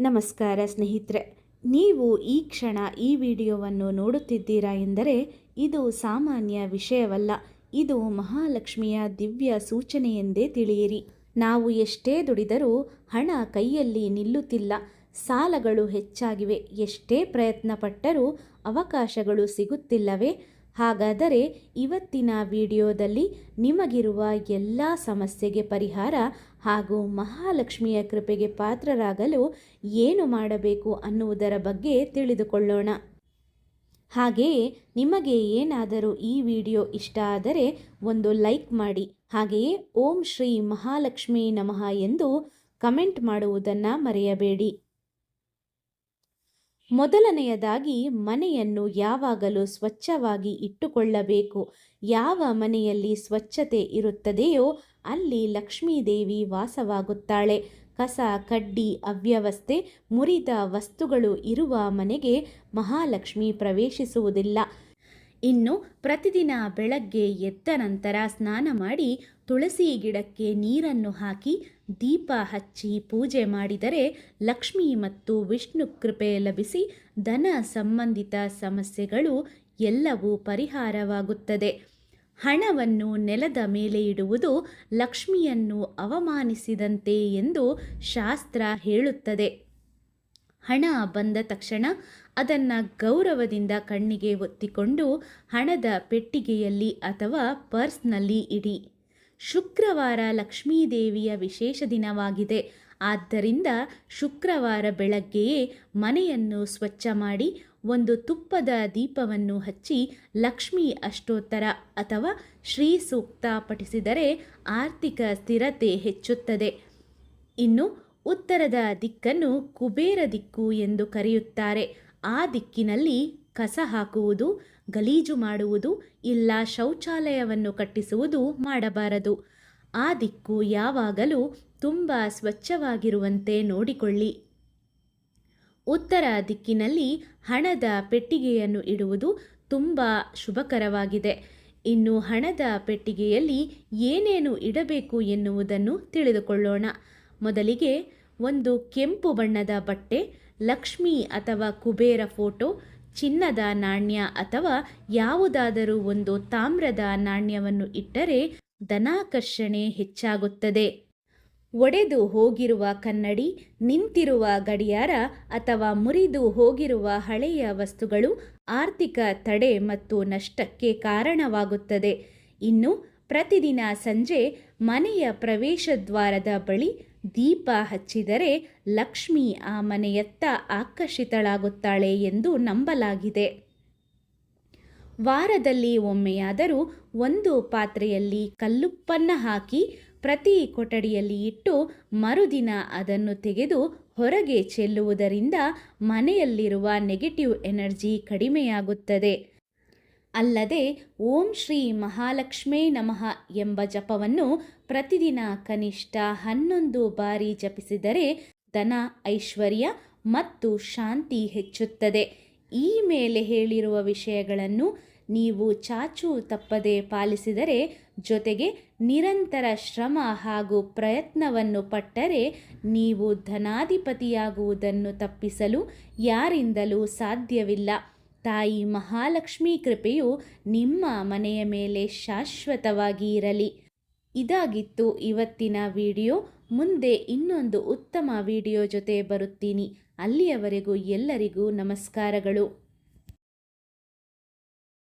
ನಮಸ್ಕಾರ ಸ್ನೇಹಿತರೆ, ನೀವು ಈ ಕ್ಷಣ ಈ ವಿಡಿಯೋವನ್ನು ನೋಡುತ್ತಿದ್ದೀರಾ ಎಂದರೆ ಇದು ಸಾಮಾನ್ಯ ವಿಷಯವಲ್ಲ. ಇದು ಮಹಾಲಕ್ಷ್ಮಿಯ ದಿವ್ಯ ಸೂಚನೆ ಎಂದೇ ತಿಳಿಯಿರಿ. ನಾವು ಎಷ್ಟೇ ದುಡಿದರೂ ಹಣ ಕೈಯಲ್ಲಿ ನಿಲ್ಲುತ್ತಿಲ್ಲ. ಸಾಲಗಳು ಹೆಚ್ಚಾಗಿವೆ. ಎಷ್ಟೇ ಪ್ರಯತ್ನ ಪಟ್ಟರೂ ಅವಕಾಶಗಳು ಸಿಗುತ್ತಿಲ್ಲವೇ? ಹಾಗಾದರೆ ಇವತ್ತಿನ ವಿಡಿಯೋದಲ್ಲಿ ನಿಮಗಿರುವ ಎಲ್ಲ ಸಮಸ್ಯೆಗೆ ಪರಿಹಾರ ಹಾಗೂ ಮಹಾಲಕ್ಷ್ಮಿಯ ಕೃಪೆಗೆ ಪಾತ್ರರಾಗಲು ಏನು ಮಾಡಬೇಕು ಅನ್ನುವುದರ ಬಗ್ಗೆ ತಿಳಿದುಕೊಳ್ಳೋಣ. ಹಾಗೆಯೇ ನಿಮಗೆ ಏನಾದರೂ ಈ ವಿಡಿಯೋ ಇಷ್ಟ ಆದರೆ ಒಂದು ಲೈಕ್ ಮಾಡಿ. ಹಾಗೆಯೇ ಓಂ ಶ್ರೀ ಮಹಾಲಕ್ಷ್ಮೀ ನಮಃ ಎಂದು ಕಮೆಂಟ್ ಮಾಡುವುದನ್ನು ಮರೆಯಬೇಡಿ. ಮೊದಲನೆಯದಾಗಿ ಮನೆಯನ್ನು ಯಾವಾಗಲೂ ಸ್ವಚ್ಛವಾಗಿ ಇಟ್ಟುಕೊಳ್ಳಬೇಕು. ಯಾವ ಮನೆಯಲ್ಲಿ ಸ್ವಚ್ಛತೆ ಇರುತ್ತದೆಯೋ ಅಲ್ಲಿ ಲಕ್ಷ್ಮೀದೇವಿ ವಾಸವಾಗುತ್ತಾಳೆ. ಕಸ, ಕಡ್ಡಿ, ಅವ್ಯವಸ್ಥೆ, ಮುರಿದ ವಸ್ತುಗಳು ಇರುವ ಮನೆಗೆ ಮಹಾಲಕ್ಷ್ಮಿ ಪ್ರವೇಶಿಸುವುದಿಲ್ಲ. ಇನ್ನು ಪ್ರತಿದಿನ ಬೆಳಗ್ಗೆ ಎದ್ದ ನಂತರ ಸ್ನಾನ ಮಾಡಿ ತುಳಸಿ ಗಿಡಕ್ಕೆ ನೀರನ್ನು ಹಾಕಿ ದೀಪ ಹಚ್ಚಿ ಪೂಜೆ ಮಾಡಿದರೆ ಲಕ್ಷ್ಮಿ ಮತ್ತು ವಿಷ್ಣು ಕೃಪೆ ಲಭಿಸಿ ಧನ ಸಂಬಂಧಿತ ಸಮಸ್ಯೆಗಳು ಎಲ್ಲವೂ ಪರಿಹಾರವಾಗುತ್ತದೆ. ಹಣವನ್ನು ನೆಲದ ಮೇಲೆ ಇಡುವುದು ಲಕ್ಷ್ಮಿಯನ್ನು ಅವಮಾನಿಸಿದಂತೆ ಎಂದು ಶಾಸ್ತ್ರ ಹೇಳುತ್ತದೆ. ಹಣ ಬಂದ ತಕ್ಷಣ ಅದನ್ನು ಗೌರವದಿಂದ ಕಣ್ಣಿಗೆ ಒತ್ತಿಕೊಂಡು ಹಣದ ಪೆಟ್ಟಿಗೆಯಲ್ಲಿ ಅಥವಾ ಪರ್ಸ್ನಲ್ಲಿ ಇಡಿ. ಶುಕ್ರವಾರ ಲಕ್ಷ್ಮೀದೇವಿಯ ವಿಶೇಷ ದಿನವಾಗಿದೆ. ಆದ್ದರಿಂದ ಶುಕ್ರವಾರ ಬೆಳಗ್ಗೆಯೇ ಮನೆಯನ್ನು ಸ್ವಚ್ಛ ಮಾಡಿ ಒಂದು ತುಪ್ಪದ ದೀಪವನ್ನು ಹಚ್ಚಿ ಲಕ್ಷ್ಮೀ ಅಷ್ಟೋತ್ತರ ಅಥವಾ ಶ್ರೀ ಸೂಕ್ತ ಪಠಿಸಿದರೆ ಆರ್ಥಿಕ ಸ್ಥಿರತೆ ಹೆಚ್ಚುತ್ತದೆ. ಇನ್ನು ಉತ್ತರದ ದಿಕ್ಕನ್ನು ಕುಬೇರ ದಿಕ್ಕು ಎಂದು ಕರೆಯುತ್ತಾರೆ. ಆ ದಿಕ್ಕಿನಲ್ಲಿ ಕಸ ಹಾಕುವುದು, ಗಲೀಜು ಮಾಡುವುದು ಇಲ್ಲ ಶೌಚಾಲಯವನ್ನು ಕಟ್ಟಿಸುವುದು ಮಾಡಬಾರದು. ಆ ದಿಕ್ಕು ಯಾವಾಗಲೂ ತುಂಬ ಸ್ವಚ್ಛವಾಗಿರುವಂತೆ ನೋಡಿಕೊಳ್ಳಿ. ಉತ್ತರ ದಿಕ್ಕಿನಲ್ಲಿ ಹಣದ ಪೆಟ್ಟಿಗೆಯನ್ನು ಇಡುವುದು ತುಂಬ ಶುಭಕರವಾಗಿದೆ. ಇನ್ನು ಹಣದ ಪೆಟ್ಟಿಗೆಯಲ್ಲಿ ಏನೇನು ಇಡಬೇಕು ಎನ್ನುವುದನ್ನು ತಿಳಿದುಕೊಳ್ಳೋಣ. ಮೊದಲಿಗೆ ಒಂದು ಕೆಂಪು ಬಣ್ಣದ ಬಟ್ಟೆ, ಲಕ್ಷ್ಮಿ ಅಥವಾ ಕುಬೇರ ಫೋಟೋ, ಚಿನ್ನದ ನಾಣ್ಯ ಅಥವಾ ಯಾವುದಾದರೂ ಒಂದು ತಾಮ್ರದ ನಾಣ್ಯವನ್ನು ಇಟ್ಟರೆ ಧನಾಕರ್ಷಣೆ ಹೆಚ್ಚಾಗುತ್ತದೆ. ಒಡೆದು ಹೋಗಿರುವ ಕನ್ನಡಿ, ನಿಂತಿರುವ ಗಡಿಯಾರ ಅಥವಾ ಮುರಿದು ಹೋಗಿರುವ ಹಳೆಯ ವಸ್ತುಗಳು ಆರ್ಥಿಕ ತಡೆ ಮತ್ತು ನಷ್ಟಕ್ಕೆ ಕಾರಣವಾಗುತ್ತದೆ. ಇನ್ನು ಪ್ರತಿದಿನ ಸಂಜೆ ಮನೆಯ ಪ್ರವೇಶ ದ್ವಾರದ ಬಳಿ ದೀಪ ಹಚ್ಚಿದರೆ ಲಕ್ಷ್ಮಿ ಆ ಮನೆಯತ್ತ ಆಕರ್ಷಿತಳಾಗುತ್ತಾಳೆ ಎಂದು ನಂಬಲಾಗಿದೆ. ವಾರದಲ್ಲಿ ಒಮ್ಮೆಯಾದರೂ ಒಂದು ಪಾತ್ರೆಯಲ್ಲಿ ಕಲ್ಲುಪ್ಪನ್ನು ಹಾಕಿ ಪ್ರತಿ ಕೊಠಡಿಯಲ್ಲಿ ಇಟ್ಟು ಮರುದಿನ ಅದನ್ನು ತೆಗೆದು ಹೊರಗೆ ಚೆಲ್ಲುವುದರಿಂದ ಮನೆಯಲ್ಲಿರುವ ನೆಗೆಟಿವ್ ಎನರ್ಜಿ ಕಡಿಮೆಯಾಗುತ್ತದೆ. ಅಲ್ಲದೆ ಓಂ ಶ್ರೀ ಮಹಾಲಕ್ಷ್ಮೇ ನಮಃ ಎಂಬ ಜಪವನ್ನು ಪ್ರತಿದಿನ ಕನಿಷ್ಠ 11 ಬಾರಿ ಜಪಿಸಿದರೆ ಧನ, ಐಶ್ವರ್ಯ ಮತ್ತು ಶಾಂತಿ ಹೆಚ್ಚುತ್ತದೆ. ಈ ಮೇಲೆ ಹೇಳಿರುವ ವಿಷಯಗಳನ್ನು ನೀವು ಚಾಚೂ ತಪ್ಪದೆ ಪಾಲಿಸಿದರೆ, ಜೊತೆಗೆ ನಿರಂತರ ಶ್ರಮ ಹಾಗೂ ಪ್ರಯತ್ನವನ್ನು ಪಟ್ಟರೆ ನೀವು ಧನಾಧಿಪತಿಯಾಗುವುದನ್ನು ತಪ್ಪಿಸಲು ಯಾರಿಂದಲೂ ಸಾಧ್ಯವಿಲ್ಲ. ತಾಯಿ ಮಹಾಲಕ್ಷ್ಮಿ ಕೃಪೆಯು ನಿಮ್ಮ ಮನೆಯ ಮೇಲೆ ಶಾಶ್ವತವಾಗಿ ಇರಲಿ. ಇದಾಗಿತ್ತು ಇವತ್ತಿನ ವಿಡಿಯೋ. ಮುಂದೆ ಇನ್ನೊಂದು ಉತ್ತಮ ವಿಡಿಯೋ ಜೊತೆ ಬರುತ್ತೀನಿ. ಅಲ್ಲಿಯವರೆಗೂ ಎಲ್ಲರಿಗೂ ನಮಸ್ಕಾರಗಳು.